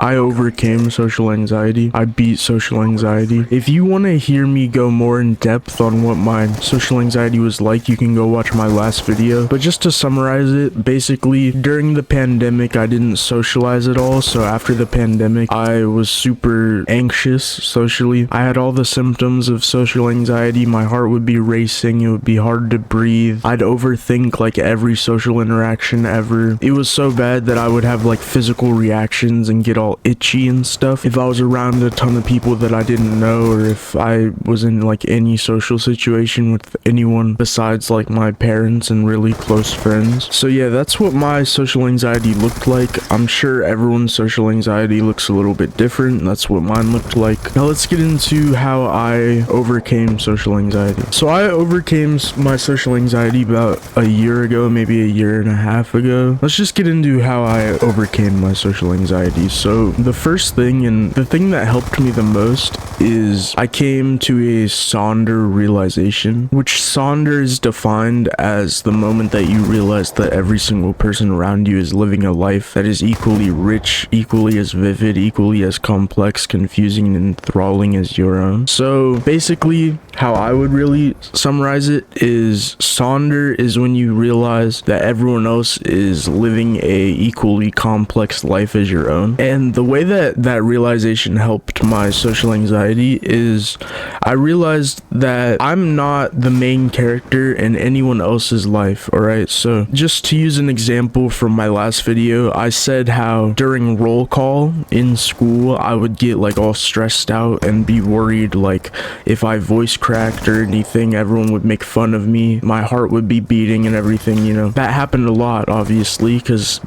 I overcame social anxiety. I beat social anxiety. If you want to hear me go more in depth on what my social anxiety was like, you can go watch my last video. But just to summarize it, basically, during the pandemic, I didn't socialize at all. So after the pandemic, I was super anxious socially. I had all the symptoms of social anxiety. My heart would be racing. It would be hard to breathe. I'd overthink like every social interaction ever. It was so bad that I would have like physical reactions and get all itchy and stuff if I was around a ton of people that I didn't know, or if I was in like any social situation with anyone besides like my parents and really close friends. So yeah, that's what my social anxiety looked like. I'm sure everyone's social anxiety looks a little bit different. That's what mine looked like. Now let's get into how I overcame social anxiety. So I overcame my social anxiety about a year ago, maybe a year and a half ago. Let's just get into how I overcame my social anxiety. So the first thing, and the thing that helped me the most, is I came to a Sonder realization, which Sonder is defined as the moment that you realize that every single person around you is living a life that is equally rich, equally as vivid, equally as complex, confusing, and enthralling as your own. So basically, how I would really summarize it is Sonder is when you realize that everyone else is living a equally complex life as your own. And the way that that realization helped my social anxiety is I realized that I'm not the main character in anyone else's life, alright? So just to use an example from my last video, I said how during roll call in school, I would get like all stressed out and be worried like if I voice cracked or anything, everyone would make fun of me. My heart would be beating and everything, you know. That happened a lot, obviously, because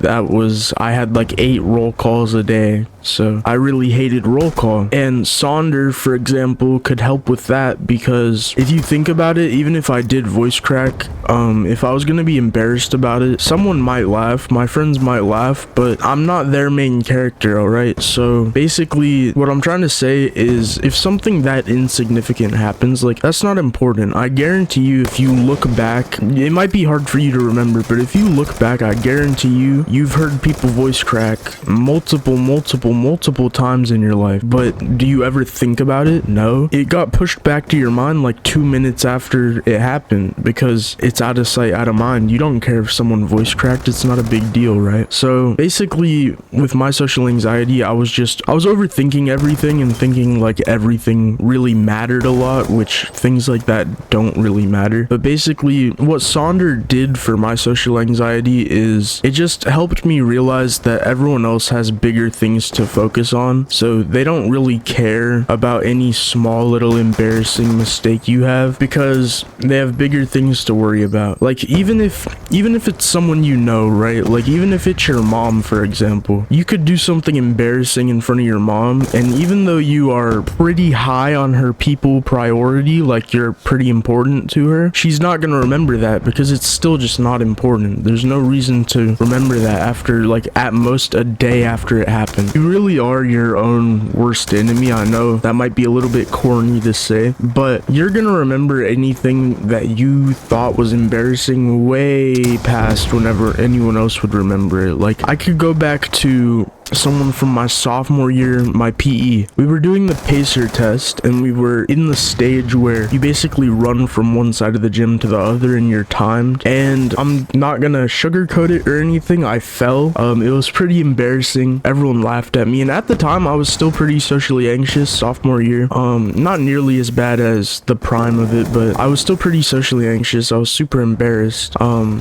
I had like 8 roll calls a day. So I really hated roll call. And Sonder, for example, could help with that, because if you think about it, even if I did voice crack, if I was gonna be embarrassed about it, someone might laugh, my friends might laugh, but I'm not their main character, alright? So basically, what I'm trying to say is if something that insignificant happens, like that's not important. I guarantee you, if you look back, it might be hard for you to remember, but if you look back, I guarantee you've heard people voice crack multiple times in your life. But do you ever think about it? No. It got pushed back to your mind like 2 minutes after it happened, because it's out of sight, out of mind. You don't care if someone voice cracked. It's not a big deal, right? So basically, with my social anxiety, I was overthinking everything and thinking like everything really mattered a lot, which things like that don't really matter. But basically, what Sonder did for my social anxiety is it just helped me realize that everyone else has bigger things to focus on, so they don't really care about any small little embarrassing mistake you have, because they have bigger things to worry about. Like even if it's someone you know, right? Like even if it's your mom, for example, you could do something embarrassing in front of your mom, and even though you are pretty high on her people priority, like you're pretty important to her, she's not gonna remember that, because it's still just not important. There's no reason to remember that after like at most a day after it happened. You really are your own worst enemy. I know that might be a little bit corny to say, but you're gonna remember anything that you thought was embarrassing way past whenever anyone else would remember it. Like I could go back to someone from my sophomore year, my PE. We were doing the pacer test, and we were in the stage where you basically run from one side of the gym to the other and you're timed. And I'm not gonna sugarcoat it or anything, I fell. It was pretty embarrassing. Everyone laughed at me, and at the time I was still pretty socially anxious, sophomore year. Not nearly as bad as the prime of it, but I was still pretty socially anxious. I was super embarrassed.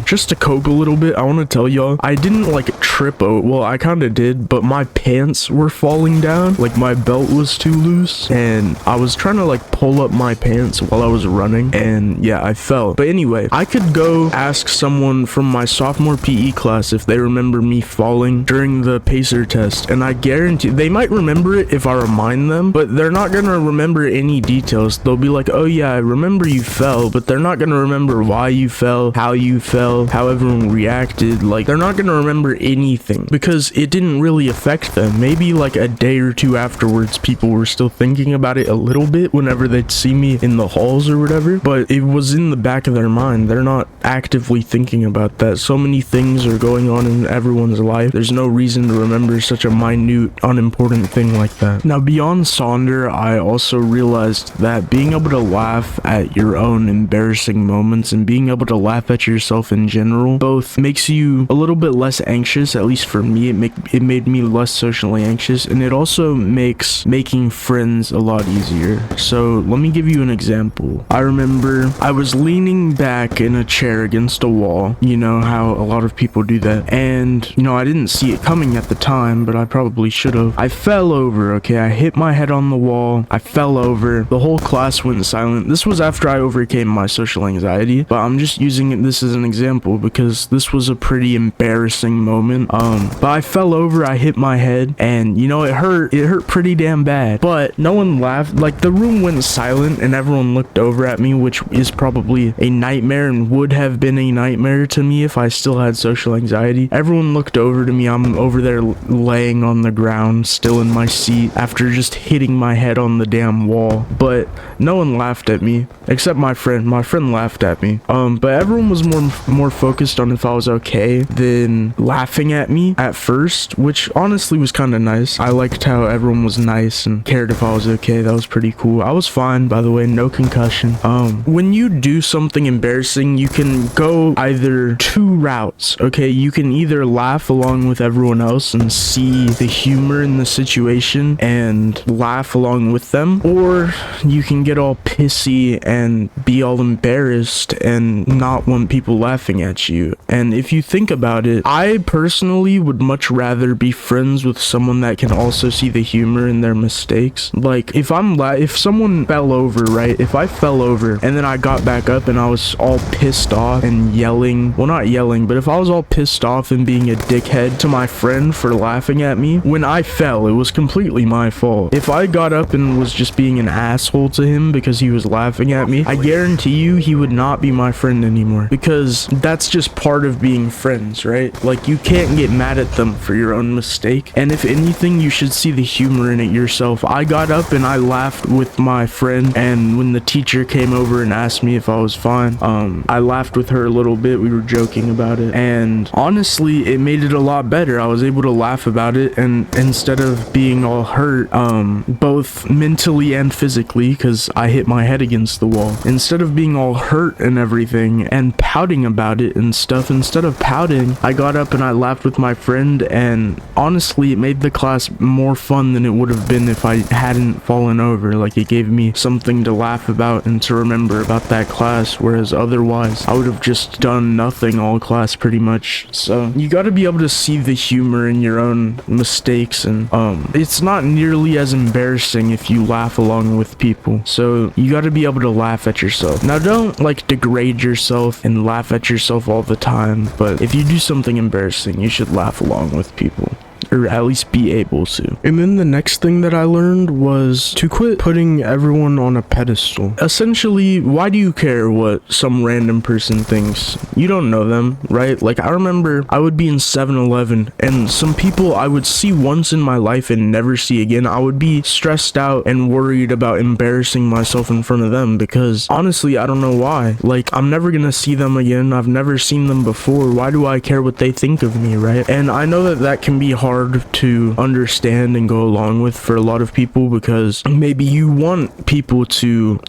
Just to cope a little bit, I want to tell y'all, I didn't like trip out. Well, I kind of did, but my pants were falling down, like my belt was too loose, and I was trying to like pull up my pants while I was running, and yeah, I fell. But anyway, I could go ask someone from my sophomore PE class if they remember me falling during the pacer test, and I guarantee they might remember it if I remind them, but they're not gonna remember any details. They'll be like, oh yeah, I remember you fell, but they're not gonna remember why you fell, how everyone reacted. Like they're not gonna remember anything, because it didn't really affect them. Maybe like a day or two afterwards, people were still thinking about it a little bit whenever they'd see me in the halls or whatever, but it was in the back of their mind. They're not actively thinking about that. So many things are going on in everyone's life. There's no reason to remember such a minute, unimportant thing like that. Now, beyond Sonder, I also realized that being able to laugh at your own embarrassing moments and being able to laugh at yourself in general both makes you a little bit less anxious. At least for me, it made me less socially anxious, and it also makes making friends a lot easier. So let me give you an example. I remember I was leaning back in a chair against a wall. You know how a lot of people do that, and I didn't see it coming at the time, but I probably should have. I fell over. Okay, I hit my head on the wall. I fell over. The whole class went silent. This was after I overcame my social anxiety, but I'm just using this as an example because this was a pretty embarrassing moment. But I fell over. I hit my head, and it hurt pretty damn bad, but no one laughed. Like, the room went silent and everyone looked over at me, which is probably a nightmare and would have been a nightmare to me if I still had social anxiety. Everyone looked over to me. I'm over there laying on the ground, still in my seat after just hitting my head on the damn wall, but no one laughed at me except my friend. My friend laughed at me, but everyone was more focused on if I was okay than laughing at me at first, which honestly was kind of nice. I liked how everyone was nice and cared if I was okay. That was pretty cool. I was fine, by the way, no concussion. When you do something embarrassing, you can go either two routes. Okay, you can either laugh along with everyone else and see the humor in the situation and laugh along with them, or you can get all pissy and be all embarrassed and not want people laughing at you. And if you think about it, I personally would much rather be friends with someone that can also see the humor in their mistakes. Like, if someone fell over, right? If I fell over and then I got back up and I was all pissed off and yelling, well, not yelling, but if I was all pissed off and being a dickhead to my friend for laughing at me when I fell, it was completely my fault. If I got up and was just being an asshole to him because he was laughing at me, I guarantee you he would not be my friend anymore, because that's just part of being friends, right? Like, you can't get mad at them for your own mistake, and if anything, you should see the humor in it yourself. I got up and I laughed with my friend, and when the teacher came over and asked me if I was fine, I laughed with her a little bit. We were joking about it, and honestly, it made it a lot better. I was able to laugh about it, and instead of being all hurt, both mentally and physically, because I hit my head against the wall, instead of being all hurt and everything and pouting about it and stuff, instead of pouting, I got up and I laughed with my friend, and honestly, it made the class more fun than it would have been if I hadn't fallen over. Like, it gave me something to laugh about and to remember about that class, whereas otherwise I would have just done nothing all class pretty much. So you got to be able to see the humor in your own mistakes, and it's not nearly as embarrassing if you laugh along with people. So you got to be able to laugh at yourself. Now, don't like degrade yourself and laugh at yourself all the time, but if you do something embarrassing, you should laugh along with people, or at least be able to. And then the next thing that I learned was to quit putting everyone on a pedestal. Essentially, why do you care what some random person thinks? You don't know them, right? Like, I remember I would be in 7-Eleven, and some people I would see once in my life and never see again. I would be stressed out and worried about embarrassing myself in front of them, because honestly, I don't know why. Like, I'm never gonna see them again. I've never seen them before. Why do I care what they think of me, right? And I know that that can be hard to understand and go along with for a lot of people, because maybe you want people to,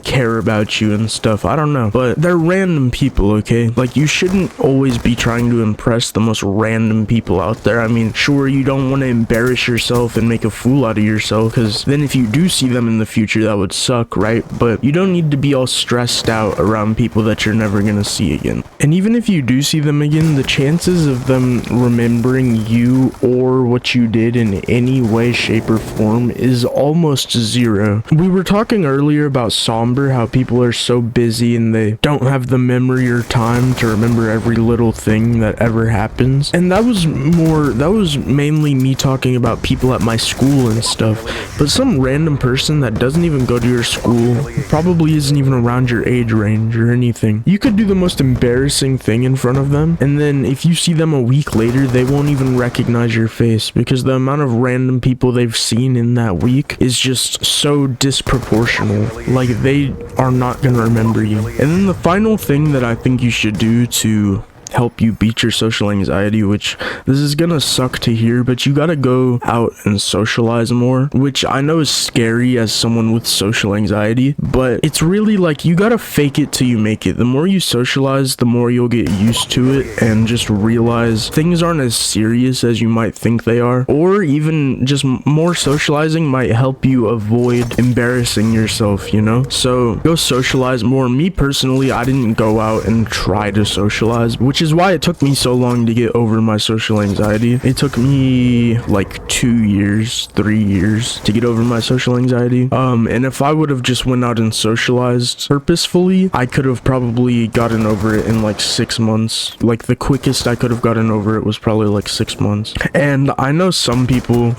care about you and stuff. I don't know, but they're random people, okay? Like, you shouldn't always be trying to impress the most random people out there. I mean, sure, you don't want to embarrass yourself and make a fool out of yourself, because then if you do see them in the future, that would suck, right? But you don't need to be all stressed out around people that you're never gonna see again. And even if you do see them again, the chances of them remembering you or what you did in any way, shape, or form is almost zero. We were talking earlier about Somber, how people are so busy and they don't have the memory or time to remember every little thing that ever happens. And that was mainly me talking about people at my school and stuff. But some random person that doesn't even go to your school, probably isn't even around your age range or anything, you could do the most embarrassing thing in front of them, and then if you see them a week later, they won't even recognize your your face, because the amount of random people they've seen in that week is just so disproportional. Like, they are not gonna remember you. And then the final thing that I think you should do to help you beat your social anxiety, which this is gonna suck to hear, but you gotta go out and socialize more, which I know is scary as someone with social anxiety, but it's really like you gotta fake it till you make it. The more you socialize, the more you'll get used to it and just realize things aren't as serious as you might think they are, or even just more socializing might help you avoid embarrassing yourself, you know? So go socialize more. Me personally, I didn't go out and try to socialize, which is why it took me so long to get over my social anxiety. It took me like 2 years, 3 years to get over my social anxiety. And if I would have just went out and socialized purposefully, I could have probably gotten over it in like 6 months. Like, the quickest I could have gotten over it was probably like 6 months. And I know some people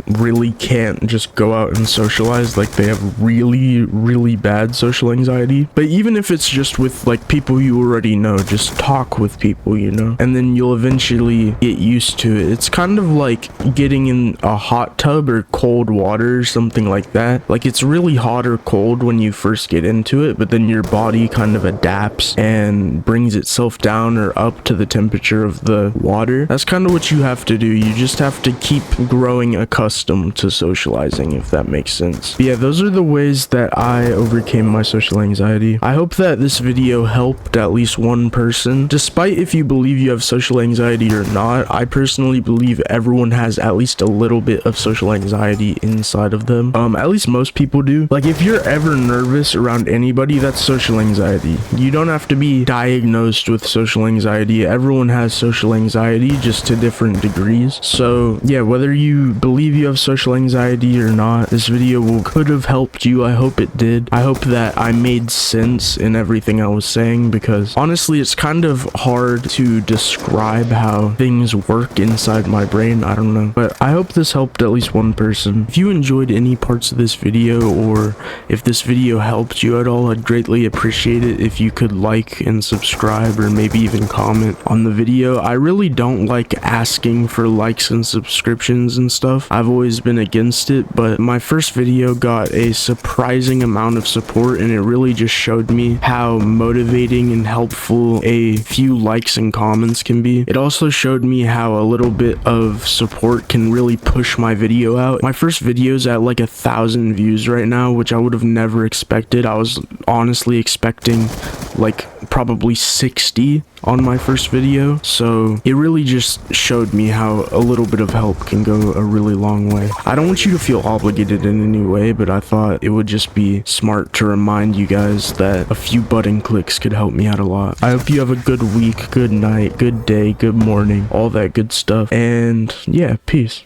really can't just go out and socialize. Like, they have really, really bad social anxiety. But even if it's just with like people you already know, just talk with people, you know, and then you'll eventually get used to it. It's kind of like getting in a hot tub or cold water or something like that. Like, it's really hot or cold when you first get into it, but then your body kind of adapts and brings itself down or up to the temperature of the water. That's kind of what you have to do. You just have to keep growing accustomed to socializing, if that makes sense. But yeah, those are the ways that I overcame my social anxiety. I hope that this video helped at least one person. Despite if you believe you have social anxiety or not, I personally believe everyone has at least a little bit of social anxiety inside of them. At least most people do. Like, if you're ever nervous around anybody, that's social anxiety. You don't have to be diagnosed with social anxiety. Everyone has social anxiety, just to different degrees. So yeah, whether you believe you have social anxiety or not, this video could have helped you. I hope it did. I hope that I made sense in everything I was saying, because honestly, it's kind of hard to describe how things work inside my brain. I don't know, but I hope this helped at least one person. If you enjoyed any parts of this video, or if this video helped you at all, I'd greatly appreciate it if you could like and subscribe, or maybe even comment on the video. I really don't like asking for likes and subscriptions and stuff. I've always been against it, but my first video got a surprising amount of support, and it really just showed me how motivating and helpful a few likes and comments can be. It also showed me how a little bit of support can really push my video out. My first video's at like 1,000 views right now, which I would have never expected. I was honestly expecting like probably 60 on my first video. So it really just showed me how a little bit of help can go a really long way. I don't want you to feel obligated in any way, but I thought it would just be smart to remind you guys that a few button clicks could help me out a lot. I hope you have a good week, good night, good day, good morning, all that good stuff. And yeah, peace.